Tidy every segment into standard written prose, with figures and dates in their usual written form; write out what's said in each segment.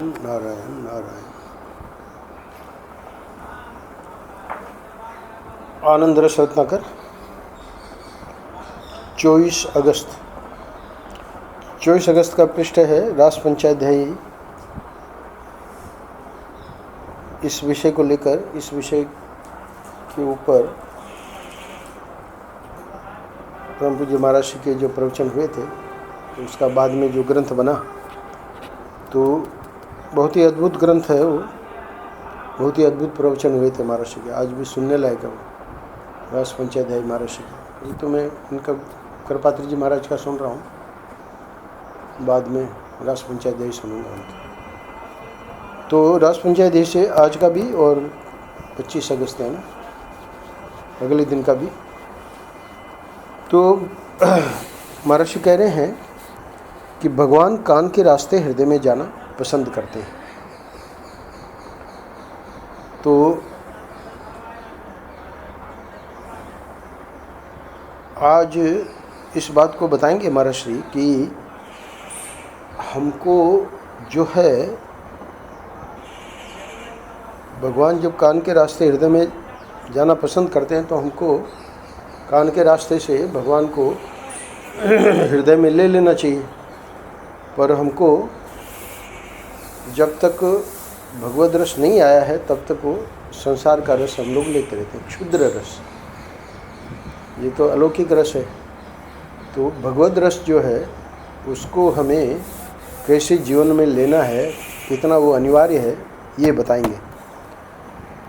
नारायण नारायण। आनंद रस रत्नाकर 24 अगस्त का पृष्ठ है रास पंचाध्यायी। इस विषय को लेकर, इस विषय के ऊपर परम पूज्य महाराज जी के जो प्रवचन हुए थे, तो उसका बाद में जो ग्रंथ बना, तो बहुत ही अद्भुत ग्रंथ है वो। बहुत ही अद्भुत प्रवचन हुए थे महाराज जी के, आज भी सुनने लायक है वो रास पंचाध्यायी महाराज जी के। ये तो मैं इनका कृपात्री जी महाराज का सुन रहा हूँ, बाद में रास पंचाध्यायी सुनूंगा उनका। तो रास पंचाध्यायी से आज का भी और 25 अगस्त है ना, अगले दिन का भी। तो महाराज जी कह रहे हैं कि भगवान कान के रास्ते हृदय में जाना पसंद करते हैं। तो आज इस बात को बताएंगे महाराज श्री कि हमको जो है, भगवान जब कान के रास्ते हृदय में जाना पसंद करते हैं, तो हमको कान के रास्ते से भगवान को हृदय में ले लेना चाहिए। पर हमको जब तक भगवद रस नहीं आया है, तब तक वो संसार का रस हम लोग लेते रहते हैं, क्षुद्र रस। ये तो अलौकिक रस है। तो भगवद रस जो है, उसको हमें कैसे जीवन में लेना है, कितना वो अनिवार्य है, ये बताएंगे।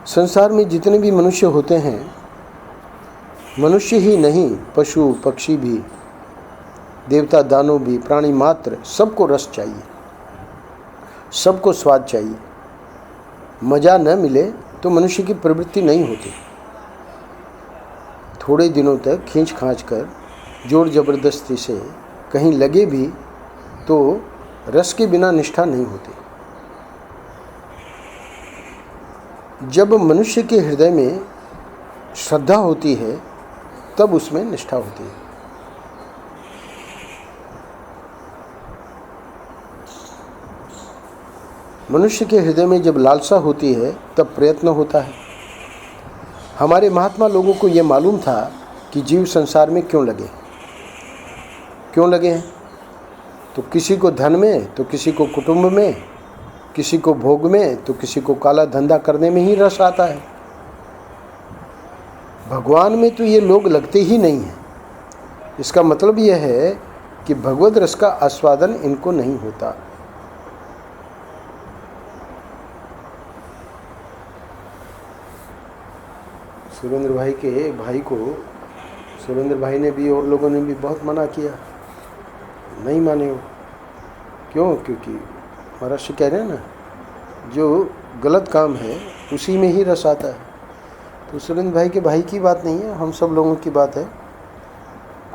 संसार में जितने भी मनुष्य होते हैं, मनुष्य ही नहीं, पशु पक्षी भी, देवता दानव भी, प्राणी मात्र, सबको रस चाहिए, सबको स्वाद चाहिए। मज़ा न मिले तो मनुष्य की प्रवृत्ति नहीं होती। थोड़े दिनों तक खींच खांच कर, जोर जबरदस्ती से कहीं लगे भी तो रस के बिना निष्ठा नहीं होती। जब मनुष्य के हृदय में श्रद्धा होती है, तब उसमें निष्ठा होती है। मनुष्य के हृदय में जब लालसा होती है, तब प्रयत्न होता है। हमारे महात्मा लोगों को ये मालूम था कि जीव संसार में क्यों लगे हैं। तो किसी को धन में, तो किसी को कुटुंब में, किसी को भोग में, तो किसी को काला धंधा करने में ही रस आता है। भगवान में तो ये लोग लगते ही नहीं हैं। इसका मतलब यह है कि भगवद रस का आस्वादन इनको नहीं होता। सुरेंद्र भाई के भाई को, सुरेंद्र भाई ने भी और लोगों ने भी बहुत मना किया, नहीं माने वो। क्यों? क्योंकि महाराज कह रहे हैं ना, जो गलत काम है उसी में ही रस आता है। तो सुरेंद्र भाई के भाई की बात नहीं है, हम सब लोगों की बात है।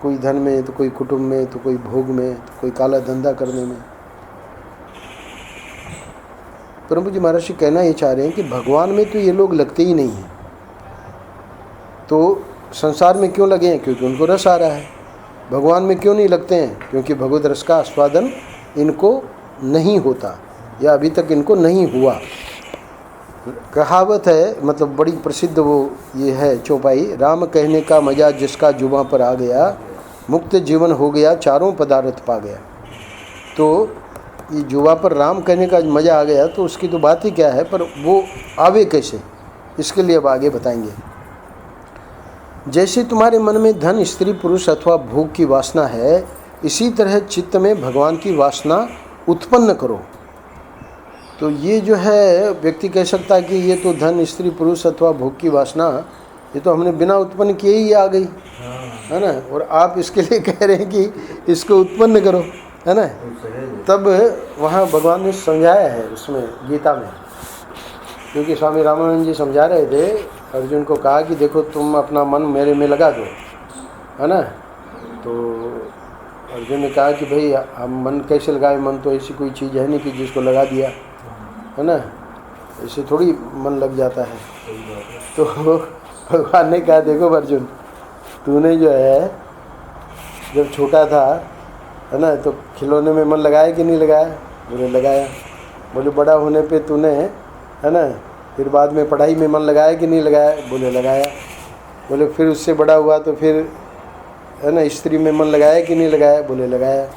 कोई धन में, तो कोई कुटुंब में, तो कोई भोग में, तो कोई काला धंधा करने में। परम जी महाराज कहना ये चाह रहे हैं कि भगवान में तो ये लोग लगते ही नहीं हैं। तो संसार में क्यों लगे हैं? क्योंकि उनको रस आ रहा है। भगवान में क्यों नहीं लगते हैं? क्योंकि भगवत रस का आस्वादन इनको नहीं होता, या अभी तक इनको नहीं हुआ। कहावत है, मतलब बड़ी प्रसिद्ध वो ये है चौपाई, राम कहने का मज़ा जिसका जुबां पर आ गया, मुक्त जीवन हो गया, चारों पदार्थ पा गया। तो ये जुबां पर राम कहने का मज़ा आ गया, तो उसकी तो बात ही क्या है, पर वो आवे कैसे, इसके लिए अब आगे बताएंगे। जैसे तुम्हारे मन में धन, स्त्री, पुरुष अथवा भोग की वासना है, इसी तरह चित्त में भगवान की वासना उत्पन्न करो। तो ये जो है, व्यक्ति कह सकता है कि ये तो धन, स्त्री, पुरुष अथवा भोग की वासना, ये तो हमने बिना उत्पन्न किए ही आ गई, है ना। और आप इसके लिए कह रहे हैं कि इसको उत्पन्न करो, है ना। तब वहाँ भगवान ने समझाया है उसमें, गीता में, क्योंकि स्वामी रामानंद जी समझा रहे थे, अर्जुन को कहा कि देखो तुम अपना मन मेरे में लगा दो, है ना। तो अर्जुन ने कहा कि भाई हम मन कैसे लगाए, मन तो ऐसी कोई चीज़ है नहीं कि जिसको लगा दिया, है ना, ऐसे थोड़ी मन लग जाता है। तो भगवान ने कहा देखो अर्जुन, तूने जो है जब छोटा था, है ना, तो खिलौने में मन लगाया कि नहीं लगाया? बोले लगाया। बोले बड़ा होने पे तूने, है ना, फिर बाद में पढ़ाई में मन लगाया कि नहीं लगाया? बोले लगाया। बोले फिर उससे बड़ा हुआ तो फिर, है ना, स्त्री में मन लगाया कि नहीं लगाया? बोले लगाया,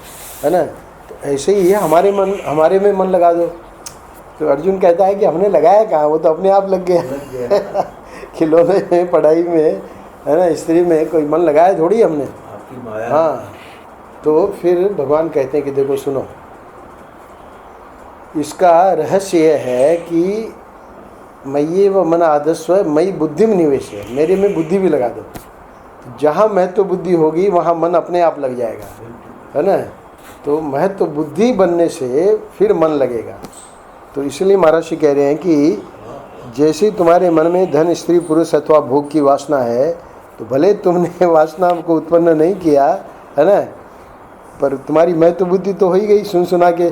है ना। तो ऐसे ही है, हमारे में मन लगा दो। तो अर्जुन कहता है कि हमने लगाया कहाँ, वो तो अपने आप लग गया। खिलौने में, पढ़ाई में, है ना, स्त्री में कोई मन लगाया थोड़ी हमने, आपकी माया। हाँ। तो फिर भगवान कहते हैं कि देखो सुनो, इसका रहस्य यह है कि मय्ये व मन आदस्व मयि बुद्धि में निवेश है, मेरे में बुद्धि भी लगा दो। जहाँ महत्व बुद्धि होगी वहाँ मन अपने आप लग जाएगा, है ना। तो महत्व बुद्धि बनने से फिर मन लगेगा। तो इसलिए महर्षि कह रहे हैं कि जैसे तुम्हारे मन में धन, स्त्री, पुरुष अथवा भोग की वासना है, तो भले तुमने वासना को उत्पन्न नहीं किया, है ना, पर तुम्हारी महत्व बुद्धि तो हो ही गई सुन सुना के,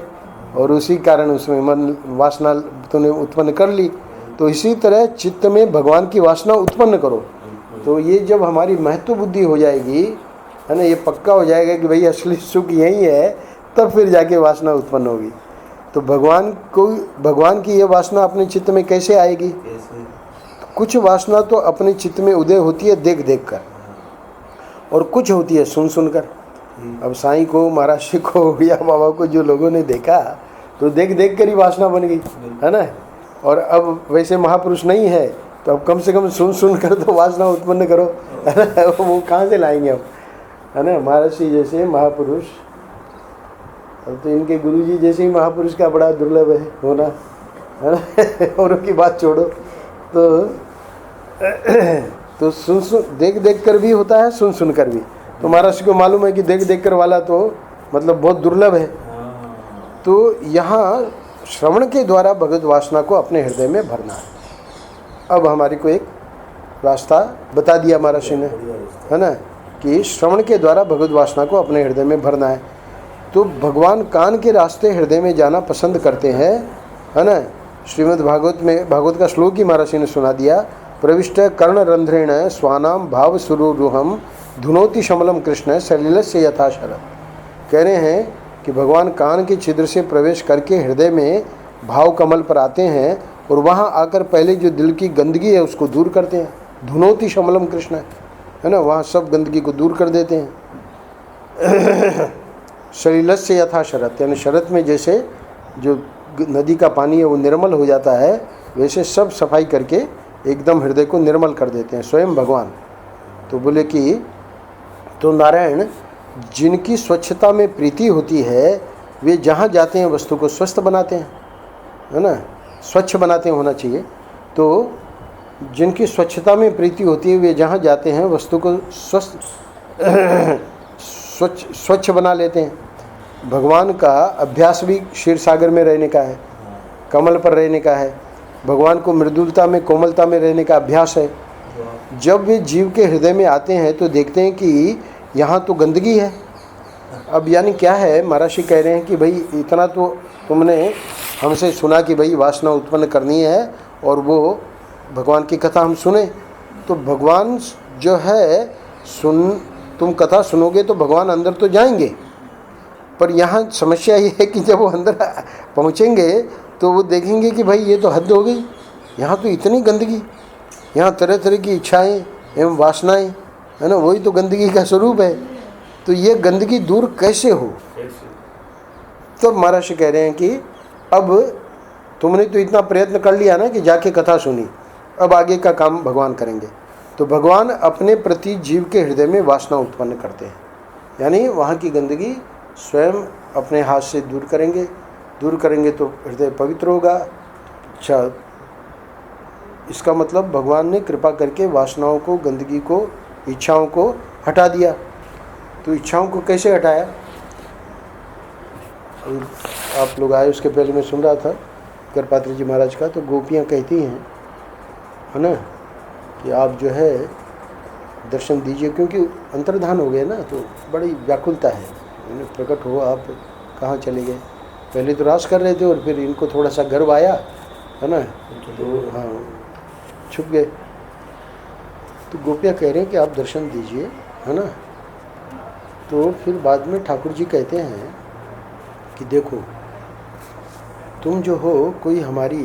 और उसी कारण उसमें मन वासना तुमने उत्पन्न कर ली। तो इसी तरह चित्त में भगवान की वासना उत्पन्न करो। तो ये जब हमारी महत्व बुद्धि हो जाएगी, है ना, ये पक्का हो जाएगा कि भाई असली सुख यही है, तब फिर जाके वासना उत्पन्न होगी। तो भगवान की ये वासना अपने चित्त में कैसे आएगी? कुछ वासना तो अपने चित्त में उदय होती है देख देख कर, और कुछ होती है सुन सुन कर। अब साईं को, महाराज जी को या बाबा को जो लोगों ने देखा, तो देख देख कर ही वासना बन गई, है ना। और अब वैसे महापुरुष नहीं है, तो अब कम से कम सुन सुन कर तो वासना उत्पन्न करो, है ना। वो कहाँ से लाएंगे अब, है ना। महाराज जी जैसे महापुरुष, अब तो इनके गुरुजी जैसे ही महापुरुष का बड़ा दुर्लभ है होना, है ना। और उनकी बात छोड़ो। तो सुन देख देख कर भी होता है, सुन सुन कर भी। तो महाराज को मालूम है कि देख देख कर वाला तो मतलब बहुत दुर्लभ है। तो यहाँ श्रवण के द्वारा भगवत वासना को अपने हृदय में भरना है। अब हमारे को एक रास्ता बता दिया महाराज ने, है ना, कि श्रवण के द्वारा भगवत वासना को अपने हृदय में भरना है। तो भगवान कान के रास्ते हृदय में जाना पसंद करते हैं, है ना। श्रीमद् भागवत में, भागवत का श्लोक ही महाराज ने सुना दिया, प्रविष्ट कर्णरंध्रेण स्वानाम भाव सुरुरुहम धुनोति शमलम कृष्ण सलिलस्य यथा शरद। कह रहे हैं कि भगवान कान के छिद्र से प्रवेश करके हृदय में भाव कमल पर आते हैं, और वहाँ आकर पहले जो दिल की गंदगी है उसको दूर करते हैं। धुनोति शमलम कृष्ण, है ना, वहाँ सब गंदगी को दूर कर देते हैं। सलिलस्य यथा शरद, यानी शरद में जैसे जो नदी का पानी है वो निर्मल हो जाता है, वैसे सब सफाई करके एकदम हृदय को निर्मल कर देते हैं स्वयं भगवान। तो बोले कि तो नारायण जिनकी स्वच्छता में प्रीति होती है, वे जहाँ जाते हैं वस्तु को स्वस्थ बनाते हैं, है ना, स्वच्छ बनाते होना चाहिए। तो जिनकी स्वच्छता में प्रीति होती है, वे जहाँ जाते हैं वस्तु को स्वच्छ बना लेते हैं। भगवान का अभ्यास भी क्षीर सागर में रहने का है, कमल पर रहने का है। भगवान को मृदुलता में, कोमलता में रहने का अभ्यास है। जब वे जीव के हृदय में आते हैं तो देखते हैं कि यहाँ तो गंदगी है। अब यानी क्या है, महर्षि कह रहे हैं कि भाई इतना तो तुमने हमसे सुना कि भाई वासना उत्पन्न करनी है, और वो भगवान की कथा हम सुने, तो भगवान जो है तुम कथा सुनोगे तो भगवान अंदर तो जाएंगे। पर यहाँ समस्या ये है कि जब वो अंदर पहुँचेंगे तो वो देखेंगे कि भाई ये तो हद हो गई, यहाँ तो इतनी गंदगी, यहाँ तरह तरह की इच्छाएं एवं वासनाएं, है ना, वही तो गंदगी का स्वरूप है। तो ये गंदगी दूर कैसे हो? तो महर्षि कह रहे हैं कि अब तुमने तो इतना प्रयत्न कर लिया ना कि जाके कथा सुनी, अब आगे का काम भगवान करेंगे। तो भगवान अपने प्रति जीव के हृदय में वासना उत्पन्न करते हैं, यानी वहाँ की गंदगी स्वयं अपने हाथ से दूर करेंगे तो हृदय पवित्र होगा। अच्छा, इसका मतलब भगवान ने कृपा करके वासनाओं को, गंदगी को, इच्छाओं को हटा दिया। तो इच्छाओं को कैसे हटाया? आप लोग आए उसके पहले मैं सुन रहा था करपात्री जी महाराज का, तो गोपियाँ कहती हैं, है ना, कि आप जो है दर्शन दीजिए, क्योंकि अंतर्धान हो गए ना, तो बड़ी व्याकुलता है। प्रकट हो, आप कहाँ चले गए? पहले तो रास कर रहे थे और फिर इनको थोड़ा सा गर्व आया, है ना, तो हाँ छुप गए। तो गोपियाँ कह रहे हैं कि आप दर्शन दीजिए, है ना। तो फिर बाद में ठाकुर जी कहते हैं कि देखो तुम जो हो कोई हमारी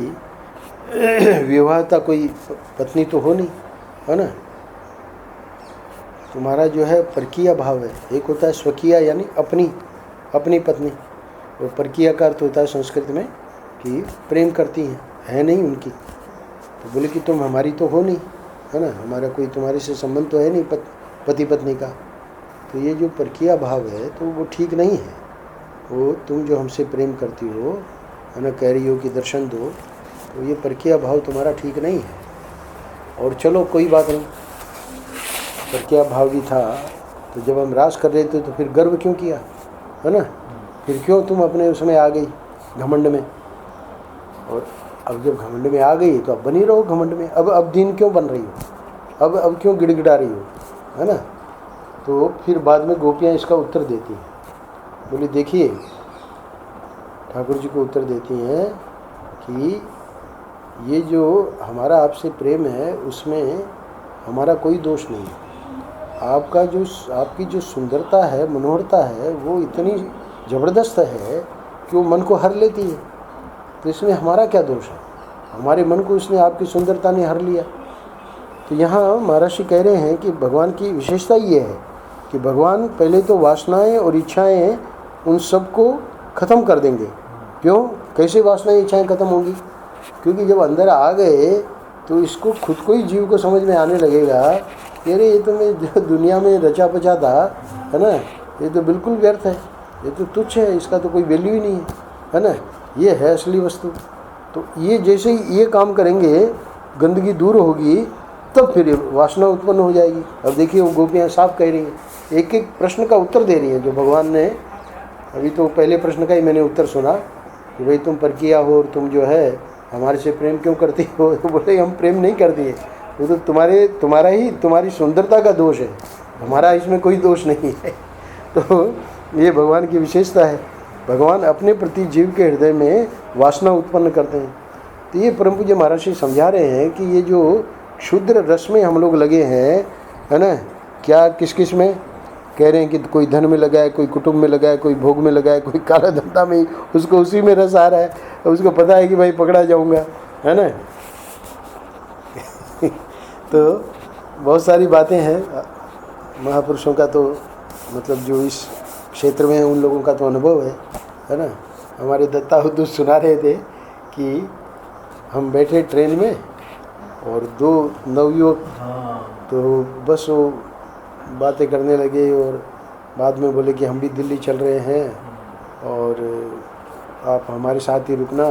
विवाहता कोई पत्नी तो हो नहीं, है ना। तुम्हारा जो है परकीय भाव है। एक होता है स्वकीय यानी अपनी अपनी पत्नी, और परकीय का अर्थ होता है संस्कृत में कि प्रेम करती हैं, है नहीं उनकी। तो बोले कि तुम हमारी तो हो नहीं, है ना, हमारा कोई तुम्हारे से संबंध तो है नहीं पति पत्नी का। तो ये जो परकीय भाव है तो वो ठीक नहीं है। वो तुम जो हमसे प्रेम करती हो, है ना, कह रही हो कि दर्शन दो, तो ये परकीय भाव तुम्हारा ठीक नहीं है। और चलो कोई बात नहीं, परकीय भाव भी था तो जब हम रास कर रहे थे तो फिर गर्व क्यों किया, है ना, फिर क्यों तुम अपने उसमें आ गई घमंड में। और अब जब घमंड में आ गई तो अब बनी रहो घमंड में। अब दिन क्यों बन रही हो, अब क्यों गिड़गिड़ा रही हो, है ना। तो फिर बाद में गोपियाँ इसका उत्तर देती हैं। बोली देखिए, ठाकुर जी को उत्तर देती हैं कि ये जो हमारा आपसे प्रेम है उसमें हमारा कोई दोष नहीं है। आपकी जो सुंदरता है, मनोहरता है, वो इतनी ज़बरदस्त है कि वो मन को हर लेती है। तो इसमें हमारा क्या दोष है, हमारे मन को उसने आपकी सुंदरता ने हर लिया। तो यहाँ महर्षि कह रहे हैं कि भगवान की विशेषता ये है कि भगवान पहले तो वासनाएं और इच्छाएं उन सब को ख़त्म कर देंगे। क्यों, कैसे वासनाएं इच्छाएं ख़त्म होंगी, क्योंकि जब अंदर आ गए तो इसको खुद को ही जीव को समझ में आने लगेगा कि अरे ये तो मैं जो दुनिया में रचा पचा था, है ना, ये तो बिल्कुल व्यर्थ है, ये तो तुच्छ है, इसका तो कोई वैल्यू ही नहीं है ना, ये है असली वस्तु। तो ये जैसे ही ये काम करेंगे, गंदगी दूर होगी, तब फिर वासना उत्पन्न हो जाएगी। अब देखिए वो गोपियाँ साफ कह रही हैं, एक एक प्रश्न का उत्तर दे रही हैं जो भगवान ने। अभी तो पहले प्रश्न का ही मैंने उत्तर सुना कि भाई तुम परकीया हो और तुम जो है हमारे से प्रेम क्यों करती हो। तो बोले हम प्रेम नहीं करती है, वो तो तुम्हारी सुंदरता का दोष है, हमारा इसमें कोई दोष नहीं है। तो ये भगवान की विशेषता है, भगवान अपने प्रति जीव के हृदय में वासना उत्पन्न करते हैं। तो ये परम पूज्य महर्षि समझा रहे हैं कि ये जो क्षुद्र रस में हम लोग लगे हैं, है ना, क्या किस किस में कह रहे हैं कि कोई धन में लगा है, कोई कुटुंब में लगा है, कोई भोग में लगा है, कोई काला धंधा में, उसको उसी में रस आ रहा है, उसको पता है कि भाई पकड़ा जाऊंगा, है ना। तो बहुत सारी बातें हैं महापुरुषों का, तो मतलब जो इस क्षेत्र में उन लोगों का तो अनुभव है ना। हमारे दत्ता हुदूस सुना रहे थे कि हम बैठे ट्रेन में और दो नवयुवक तो बस वो बातें करने लगे और बाद में बोले कि हम भी दिल्ली चल रहे हैं और आप हमारे साथ ही रुकना,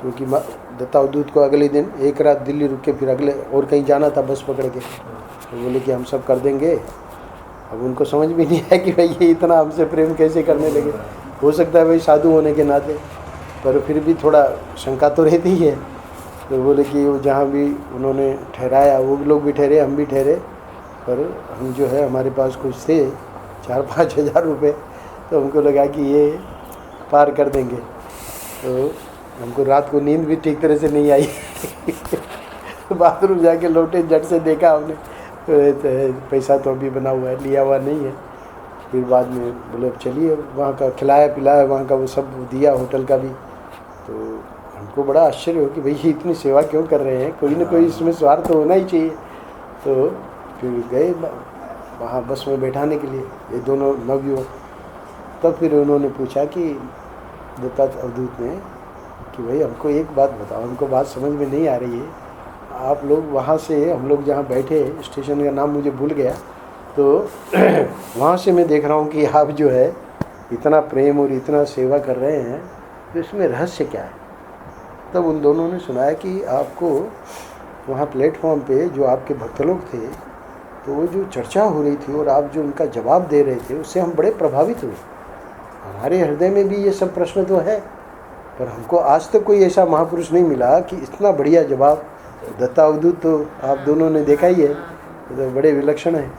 क्योंकि दत्ता अवधूत को अगले दिन एक रात दिल्ली रुक के फिर अगले और कहीं जाना था बस पकड़ के। तो बोले कि हम सब कर देंगे। अब उनको समझ भी नहीं आया कि भाई ये इतना हमसे प्रेम कैसे करने लगे। हो सकता है भाई साधु होने के नाते, पर फिर भी थोड़ा शंका तो रहती है। तो बोले कि वो जहाँ भी उन्होंने ठहराया वो लोग भी ठहरे, हम भी ठहरे, पर हम जो है हमारे पास कुछ थे 4-5 हज़ार रुपये, तो हमको लगा कि ये पार कर देंगे। तो हमको रात को नींद भी ठीक तरह से नहीं आई। बाथरूम जाके लौटे, झट से देखा हमने तो पैसा तो अभी बना हुआ है, लिया हुआ नहीं है। फिर बाद में बोले चलिए, वहाँ का खिलाया पिलाया, वहाँ का वो सब दिया, होटल का भी। तो हमको बड़ा आश्चर्य हो कि भाई ये इतनी सेवा क्यों कर रहे हैं, कोई ना कोई इसमें स्वार्थ तो होना ही चाहिए। तो फिर गए वहाँ बस में बैठाने के लिए ये दोनों नवयुवक। तब फिर उन्होंने पूछा कि दत्ता अवधूत ने कि भाई हमको एक बात बताओ, हमको बात समझ में नहीं आ रही है। आप लोग वहाँ से, हम लोग जहाँ बैठे, स्टेशन का नाम मुझे भूल गया, तो वहाँ से मैं देख रहा हूँ कि आप जो है इतना प्रेम और इतना सेवा कर रहे हैं, तो इसमें रहस्य क्या है। तब उन दोनों ने सुनाया कि आपको वहाँ प्लेटफॉर्म पे जो आपके भक्त लोग थे, तो वो जो चर्चा हो रही थी और आप जो उनका जवाब दे रहे थे, उससे हम बड़े प्रभावित हुए। हमारे हृदय में भी ये सब प्रश्न तो है, पर हमको आज तक कोई ऐसा महापुरुष नहीं मिला कि इतना बढ़िया जवाब। दत्ता अवधूत तो आप दोनों ने देखा ही है, तो बड़े विलक्षण हैं।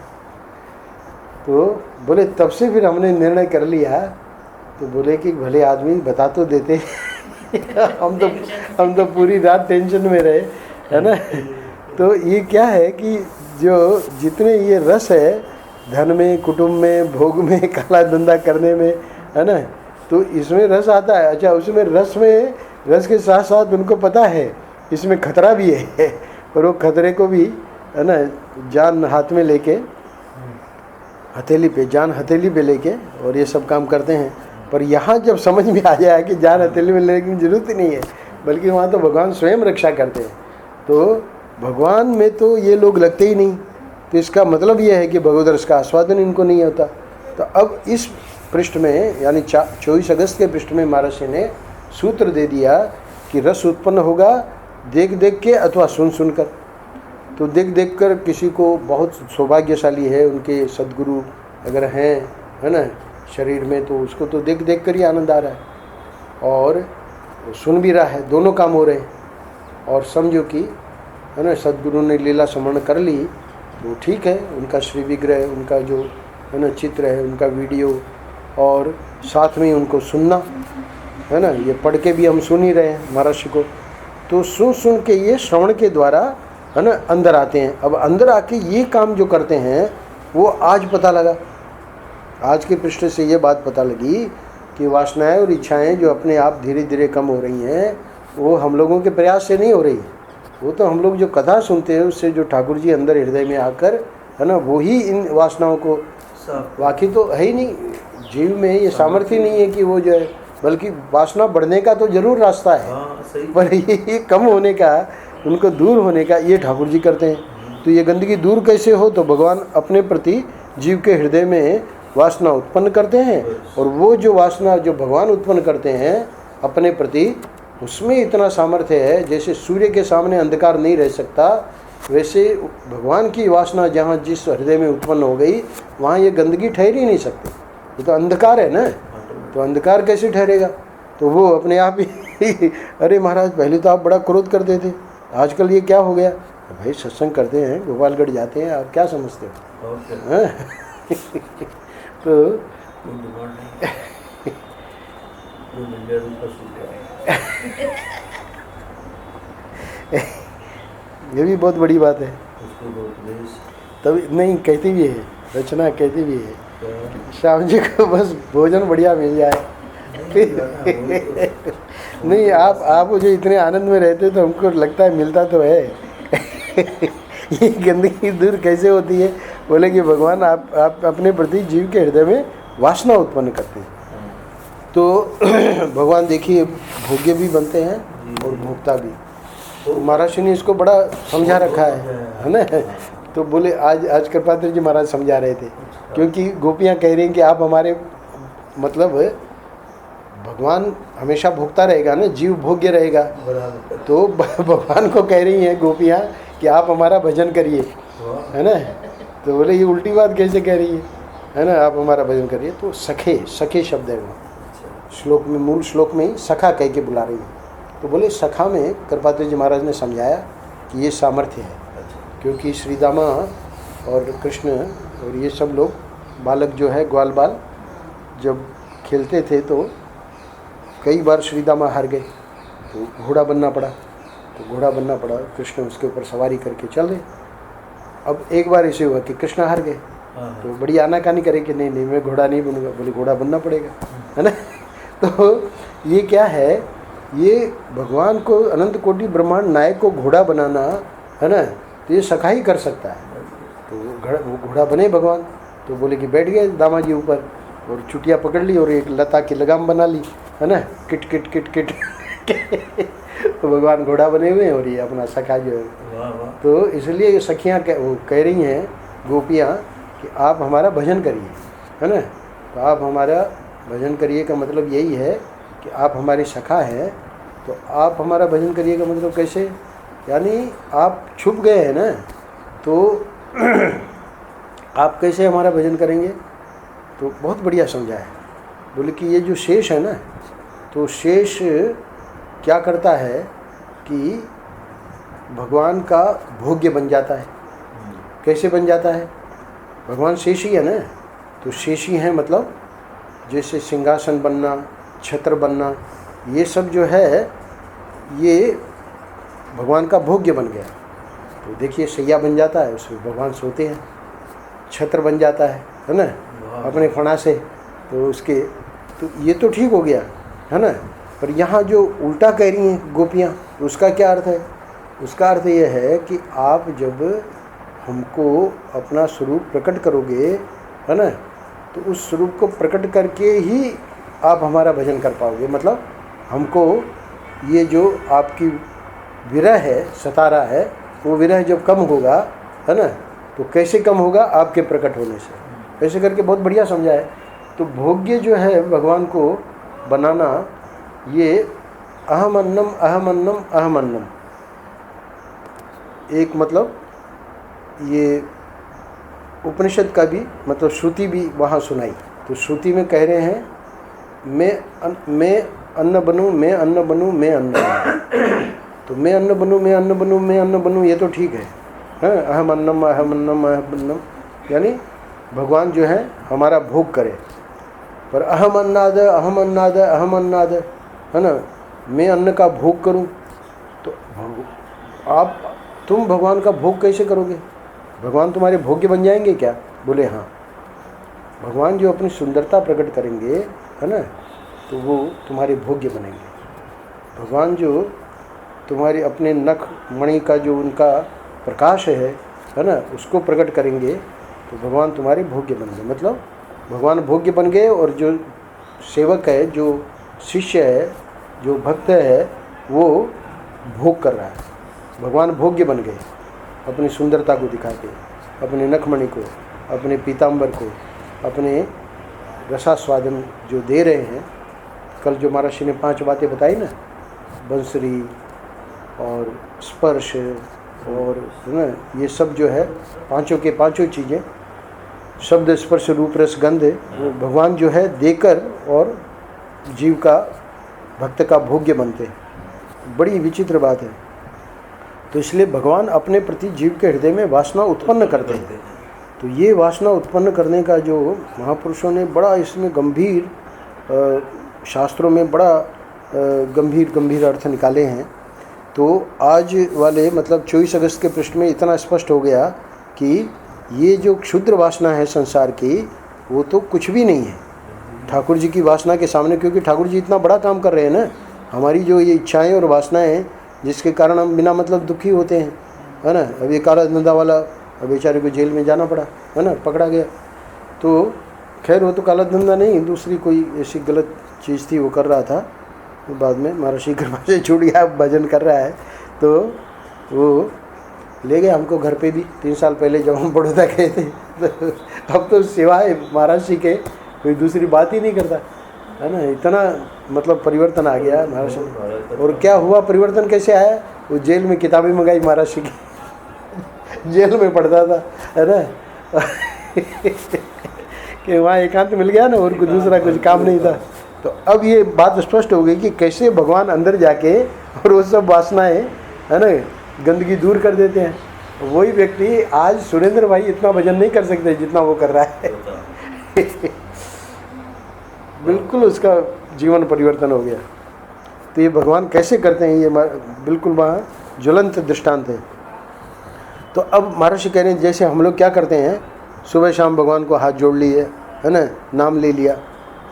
तो बोले तब से फिर हमने निर्णय कर लिया। तो बोले कि भले आदमी बता तो देते। हम तो पूरी रात टेंशन में रहे, है ना। तो ये क्या है कि जो जितने ये रस है, धन में, कुटुंब में, भोग में, काला धंधा करने में, है ना, तो इसमें रस आता है। अच्छा, उसमें रस में रस के साथ साथ उनको पता है इसमें खतरा भी है, और वो खतरे को भी, है ना, जान हाथ में लेके, जान हथेली पे लेके और ये सब काम करते हैं। पर यहाँ जब समझ में आ जाए कि जान हथेली में लेने की जरूरत ही नहीं है, बल्कि वहाँ तो भगवान स्वयं रक्षा करते हैं, तो भगवान में तो ये लोग लगते ही नहीं। तो इसका मतलब ये है कि भगवद रस का आस्वादन इनको नहीं होता। तो अब इस पृष्ठ में, यानी 24 अगस्त के पृष्ठ में महर्षि ने सूत्र दे दिया कि रस उत्पन्न होगा देख देख के अथवा सुन सुन कर। तो देख देख कर किसी को बहुत सौभाग्यशाली है, उनके सद्गुरु अगर हैं, है ना, शरीर में, तो उसको तो देख देख कर ही आनंद आ रहा है और सुन भी रहा है, दोनों काम हो रहे हैं। और समझो कि, है ना, सद्गुरु ने लीला स्मरण कर ली तो ठीक है, उनका श्री विग्रह, उनका जो, है ना, चित्र है, उनका वीडियो, और साथ में उनको सुनना, है ना, ये पढ़ के भी हम सुन ही रहे हैं महर्षि को। तो सुन सुन के ये श्रवण के द्वारा, है ना, अंदर आते हैं। अब अंदर आके ये काम जो करते हैं वो आज पता लगा, आज के पृष्ठ से ये बात पता लगी कि वासनाएं और इच्छाएं जो अपने आप धीरे धीरे कम हो रही हैं, वो हम लोगों के प्रयास से नहीं हो रही, वो तो हम लोग जो कथा सुनते हैं उससे जो ठाकुर जी अंदर हृदय में आकर, है ना, वो ही इन वासनाओं को, बाकी तो है ही नहीं, जीव में ये सामर्थ्य नहीं है कि वो जो है, बल्कि वासना बढ़ने का तो जरूर रास्ता है, पर ये कम होने का, उनको दूर होने का ये ठाकुर जी करते हैं। तो ये गंदगी दूर कैसे हो, तो भगवान अपने प्रति जीव के हृदय में वासना उत्पन्न करते हैं, और वो जो वासना जो भगवान उत्पन्न करते हैं अपने प्रति, उसमें इतना सामर्थ्य है, जैसे सूर्य के सामने अंधकार नहीं रह सकता, वैसे भगवान की वासना जहाँ जिस हृदय में उत्पन्न हो गई वहाँ ये गंदगी ठहर ही नहीं सकती, ये तो अंधकार है ना, तो अंधकार कैसे ठहरेगा। तो वो अपने आप ही अरे महाराज पहले तो आप बड़ा क्रोध करते थे, आजकल ये क्या हो गया। भाई सत्संग करते हैं, गोपालगढ़ जाते हैं, आप क्या समझते हो। तो ये भी बहुत बड़ी बात है। तभी नहीं, कहती भी है रचना, कहती भी है श्याम जी को बस भोजन बढ़िया मिल जाए। नहीं, आप जो इतने आनंद में रहते तो हमको लगता है मिलता तो है। ये गंदगी दूर कैसे होती है, बोले कि भगवान आप अपने प्रति जीव के हृदय में वासना उत्पन्न करते हैं। तो भगवान देखिए भोग्य भी बनते हैं और भोक्ता भी। तो महर्षि ने इसको बड़ा समझा रखा है ना। तो बोले आज कृपात्री जी महाराज समझा रहे थे, क्योंकि गोपियाँ कह रही हैं कि आप हमारे, मतलब भगवान हमेशा भोगता रहेगा ना, जीव भोग्य रहेगा, तो भगवान को कह रही हैं गोपियाँ कि आप हमारा भजन करिए, है ना। तो बोले ये उल्टी बात कैसे कह रही है ना, आप हमारा भजन करिए। तो सखे शब्द है वो श्लोक में, मूल श्लोक में ही सखा कह के बुला रही है। तो बोले सखा में कृपात्री जी महाराज ने समझाया कि ये सामर्थ्य है, क्योंकि श्रीदामा और कृष्ण और ये सब लोग बालक जो है ग्वाल बाल जब खेलते थे तो कई बार श्रीदामा हार गए, तो घोड़ा बनना पड़ा। कृष्ण उसके ऊपर सवारी करके चल रहे। अब एक बार ऐसे हुआ कि कृष्ण हार गए, तो बड़ी आनाकानी करे कि नहीं मैं घोड़ा नहीं बनूंगा। बोले घोड़ा बनना पड़ेगा, है ना। तो ये क्या है, ये भगवान को, अनंत कोटि ब्रह्मांड नायक को घोड़ा बनाना, है ना, तो ये सखा ही कर सकता है। तो घोड़ा बने भगवान। तो बोले कि बैठ गए दामा जी ऊपर और चुटिया पकड़ ली और एक लता की लगाम बना ली, है ना, किट किट किट किट तो भगवान घोड़ा बने हुए हैं और ये अपना सखा जो है। तो इसलिए ये सखियाँ कह रही हैं गोपियाँ कि आप हमारा भजन करिए, है ना। तो आप हमारा भजन करिए का मतलब यही है कि आप हमारी सखा हैं, तो आप हमारा भजन करिए का मतलब कैसे, यानी आप छुप गए हैं ना, तो आप कैसे हमारा भजन करेंगे। तो बहुत बढ़िया समझा है। बोले कि ये जो शेष है ना, तो शेष क्या करता है कि भगवान का भोग्य बन जाता है। कैसे बन जाता है, भगवान शेषी है ना, तो शेषी है मतलब जैसे सिंहासन बनना, छत्र बनना, ये सब जो है ये भगवान का भोग्य बन गया। तो देखिए सैया बन जाता है, उसमें भगवान सोते हैं, छत्र बन जाता है ना, अपने फणा से। तो उसके, तो ये तो ठीक हो गया, है ना। पर यहाँ जो उल्टा कह रही हैं गोपियाँ, उसका क्या अर्थ है? उसका अर्थ ये है कि आप जब हमको अपना स्वरूप प्रकट करोगे, है ना, तो उस स्वरूप को प्रकट करके ही आप हमारा भजन कर पाओगे। मतलब हमको ये जो आपकी विरह है, सता रहा है, वो विरह जब कम होगा, है ना, तो कैसे कम होगा? आपके प्रकट होने से। ऐसे करके बहुत बढ़िया समझा है। तो भोग्य जो है भगवान को बनाना, ये अहम अन्नम अहम अन्नम अहम अन्नम, एक मतलब ये उपनिषद का भी मतलब श्रुति भी वहाँ सुनाई। तो श्रुति में कह रहे हैं मैं अन्न बनूं, मैं अन्न बनूं, मैं अन्न बनूं। तो मैं अन्न बनूं, मैं अन्न बनूं, मैं अन्न बनूं, ये तो ठीक है, हाँ, अहम अन्नम अहम अन्नम अहम अन्नम, यानी भगवान जो है हमारा भोग करे। पर अहम अन्नाद अहम अन्नाद अहम अन्नाद, है ना, मैं अन्न का भोग करूं, तो तुम भगवान का भोग कैसे करोगे? भगवान तुम्हारे भोग्य बन जाएंगे क्या? बोले हाँ, भगवान जो अपनी सुंदरता प्रकट करेंगे, है ना, तो वो तुम्हारे भोग्य बनेंगे। भगवान जो तुम्हारे अपने नख मणि का जो उनका प्रकाश है ना, उसको प्रकट करेंगे, तो भगवान तुम्हारे भोग्य बन गए। मतलब भगवान भोग्य बन गए, और जो सेवक है, जो शिष्य है, जो भक्त है, वो भोग कर रहा है। भगवान भोग्य बन गए अपनी सुंदरता को दिखा के, अपने नखमणि को, अपने पीताम्बर को, अपने रसास्वादन जो दे रहे हैं। कल जो महर्षि ने 5 बातें बताई ना, बंसरी और स्पर्श और, है ना, ये सब जो है पांचों के पांचों चीज़ें, शब्द स्पर्श रूप रस गंध, वो भगवान जो है देकर और जीव का, भक्त का भोग्य बनते हैं। बड़ी विचित्र बात है। तो इसलिए भगवान अपने प्रति जीव के हृदय में वासना उत्पन्न करते हैं। तो ये वासना उत्पन्न करने का जो महापुरुषों ने बड़ा इसमें गंभीर, शास्त्रों में बड़ा गंभीर अर्थ निकाले हैं। तो आज वाले मतलब 24 अगस्त के पृष्ठ में इतना स्पष्ट हो गया कि ये जो क्षुद्र वासना है संसार की, वो तो कुछ भी नहीं है ठाकुर जी की वासना के सामने। क्योंकि ठाकुर जी इतना बड़ा काम कर रहे हैं ना। हमारी जो ये इच्छाएं और वासनाएं, जिसके कारण हम बिना मतलब दुखी होते हैं, है ना। अब ये काला धंधा वाला, अब बेचारे को जेल में जाना पड़ा, है ना, पकड़ा गया। तो खैर वो तो काला धंधा नहीं, दूसरी कोई ऐसी गलत चीज़ थी, वो कर रहा था। तो बाद में महर्षि कृपा से छूट गया, भजन कर रहा है। तो वो ले गए हमको घर पे भी 3 साल पहले जब हम बड़ौदा गए थे। तो अब तो सिवाय महर्षि के कोई दूसरी बात ही नहीं करता, है ना। इतना मतलब परिवर्तन आ गया महर्षि। और क्या हुआ, परिवर्तन कैसे आया? वो जेल में किताबें मंगाई महर्षि की, जेल में पढ़ता था, है ना। कि वहाँ एकांत मिल गया ना, और कुछ दूसरा कुछ काम नहीं था। तो अब ये बात स्पष्ट हो गई कि कैसे भगवान अंदर जाके और वो सब वासनाएं, है ना, गंदगी दूर कर देते हैं। वही व्यक्ति आज सुरेंद्र भाई इतना भजन नहीं कर सकते जितना वो कर रहा है। बिल्कुल उसका जीवन परिवर्तन हो गया। तो ये भगवान कैसे करते हैं, ये बिल्कुल वहाँ ज्वलंत दृष्टांत है। तो अब महर्षि कह रहे हैं जैसे हम लोग क्या करते हैं, सुबह शाम भगवान को हाथ जोड़ लिए, है ना, नाम ले लिया।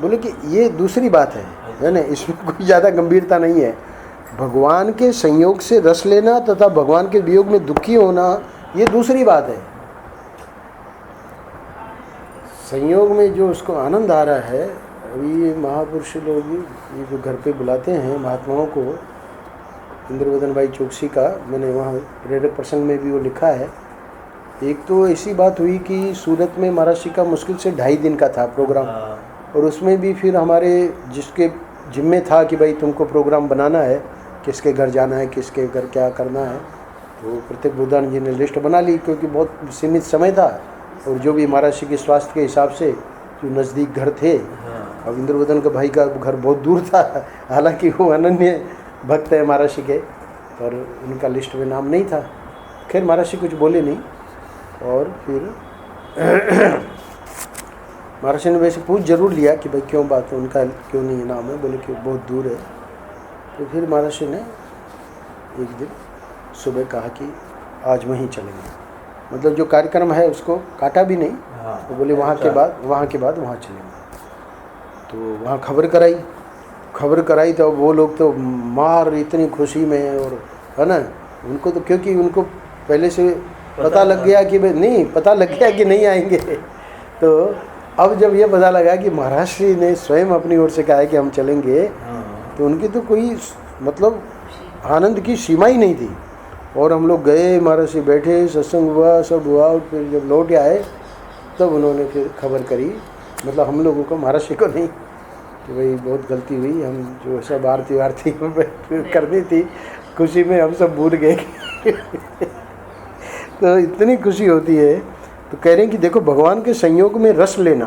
बोले कि ये दूसरी बात है ना, इसमें कोई ज़्यादा गंभीरता नहीं है। भगवान के संयोग से रस लेना तथा भगवान के वियोग में दुखी होना, ये दूसरी बात है। संयोग में जो उसको आनंद आ रहा है, अभी ये महापुरुष लोग ये जो घर पे बुलाते हैं महात्माओं को, इंद्रवदन भाई चौकसी का मैंने वहाँ प्रेरक प्रसंग में भी वो लिखा है। एक तो ऐसी बात हुई कि सूरत में महर्षि का मुश्किल से 2.5 दिन का था प्रोग्राम, और उसमें भी फिर हमारे जिसके जिम्मे था कि भाई तुमको प्रोग्राम बनाना है, किसके घर जाना है, किसके घर क्या करना है, तो प्रत्येक बुद्धान जी ने लिस्ट बना ली, क्योंकि बहुत सीमित समय था। और जो भी महर्षि के स्वास्थ्य के हिसाब से जो नज़दीक घर थे, अब इंद्रवदन का भाई का घर बहुत दूर था, हालांकि वो अनन्य भक्त है महर्षि के, पर उनका लिस्ट में नाम नहीं था। खैर महर्षि कुछ बोले नहीं, और फिर महर्षि ने वैसे पूछ जरूर लिया कि भाई क्यों बात है, उनका क्यों नहीं नाम है। बोले कि बहुत दूर है। तो फिर महर्षि ने एक दिन सुबह कहा कि आज वहीं चलेंगे, मतलब जो कार्यक्रम है उसको काटा भी नहीं। तो बोले वहाँ के बाद वहाँ चलेंगे। तो वहाँ खबर कराई, खबर कराई तो वो लोग तो मार इतनी खुशी में, और है ना, उनको तो क्योंकि उनको पहले से पता लग गया कि भाई नहीं, पता लग गया कि नहीं आएंगे। तो अब जब ये पता लगा कि महाराज श्री ने स्वयं अपनी ओर से कहा है कि हम चलेंगे, तो उनकी तो कोई मतलब आनंद की सीमा ही नहीं थी। और हम लोग गए, महाराज श्री बैठे, सत्संग हुआ, सब हुआ, और फिर जब लौट आए तब उन्होंने फिर खबर करी, मतलब हम लोगों को, महाराज श्री को नहीं, कि भाई बहुत गलती हुई, हम जो सब आरती वारती करनी थी खुशी में हम सब भूल गए। तो इतनी खुशी होती है। तो कह रहे हैं कि देखो, भगवान के संयोग में रस लेना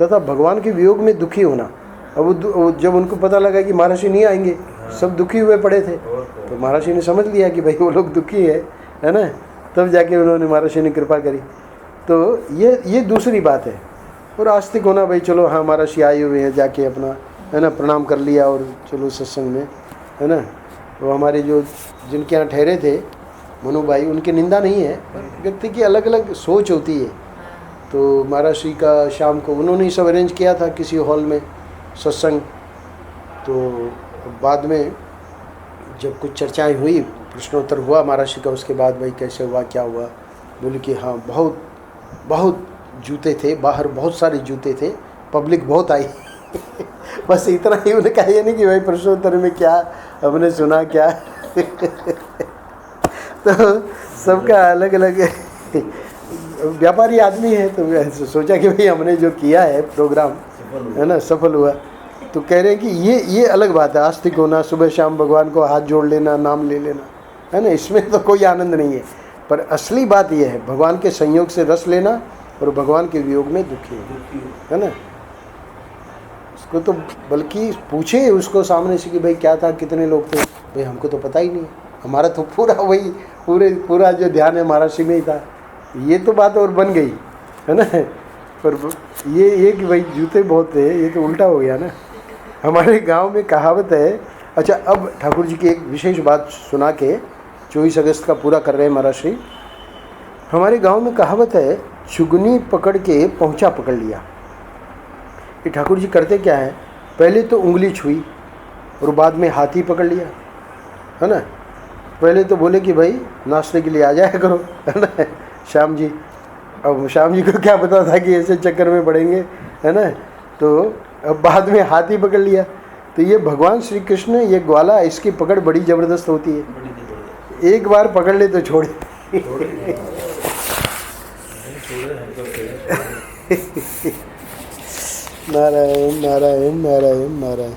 तथा भगवान के वियोग में दुखी होना। अब वो जब उनको पता लगा कि महाराज नहीं आएंगे, सब दुखी हुए पड़े थे, तो महाराज ने समझ लिया कि भाई वो लोग दुखी है ना, तब जाके उन्होंने महाराज ने कृपा करी। तो ये दूसरी बात है। और आस्तिक होना, भाई चलो हाँ महाराज आए हुए हैं, जाके अपना है ना प्रणाम कर लिया और चलो सत्संग में, है ना। वो हमारे जो जिनके यहाँ ठहरे थे मनु भाई, उनकी निंदा नहीं है, व्यक्ति की अलग अलग सोच होती है। तो महाराज श्री का शाम को उन्होंने ही सब अरेंज किया था किसी हॉल में सत्संग। तो बाद में जब कुछ चर्चाएं हुई, प्रश्नोत्तर हुआ महाराज श्री का, उसके बाद भाई कैसे हुआ, क्या हुआ, बोले कि हाँ बहुत बहुत जूते थे बाहर, बहुत सारे जूते थे, पब्लिक बहुत आई। बस इतना ही उन्होंने कहा, ये नहीं कि भाई प्रश्नोत्तर में क्या हमने सुना क्या। तो सबका अलग अलग व्यापारी आदमी है, तो सोचा कि भाई हमने जो किया है प्रोग्राम, है ना, सफल हुआ। तो कह रहे हैं कि ये अलग बात है, आस्तिक होना, सुबह शाम भगवान को हाथ जोड़ लेना, नाम ले लेना, है ना, इसमें तो कोई आनंद नहीं है। पर असली बात यह है, भगवान के संयोग से रस लेना और भगवान के वियोग में दुखी है ना। उसको तो बल्कि पूछे उसको सामने से कि भाई क्या था, कितने लोग थे, भाई हमको तो पता ही नहीं, हमारा तो पूरा वही पूरा जो ध्यान है महाराज श्री में ही था। ये तो बात और बन गई, है ना। पर ये कि भाई जूते बहुत थे, ये तो उल्टा हो गया ना। हमारे गांव में कहावत है। अच्छा, अब ठाकुर जी की एक विशेष बात सुना के 24 अगस्त का पूरा कर रहे हैं महाराज श्री। हमारे गांव में कहावत है, चुगनी पकड़ के पहुंचा पकड़ लिया। ये ठाकुर जी करते क्या है, पहले तो उंगली छुई और बाद में हाथी पकड़ लिया, है ना। पहले तो बोले कि भाई नाश्ते के लिए आ जाया करो, है ना, श्याम जी। अब श्याम जी को क्या पता था कि ऐसे चक्कर में पड़ेंगे, है ना। तो अब बाद में हाथी पकड़ लिया। तो ये भगवान श्री कृष्ण, ये ग्वाला, इसकी पकड़ बड़ी ज़बरदस्त होती है। एक बार पकड़ ले तो छोड़े। नारायण नारायण नारायण नारायण।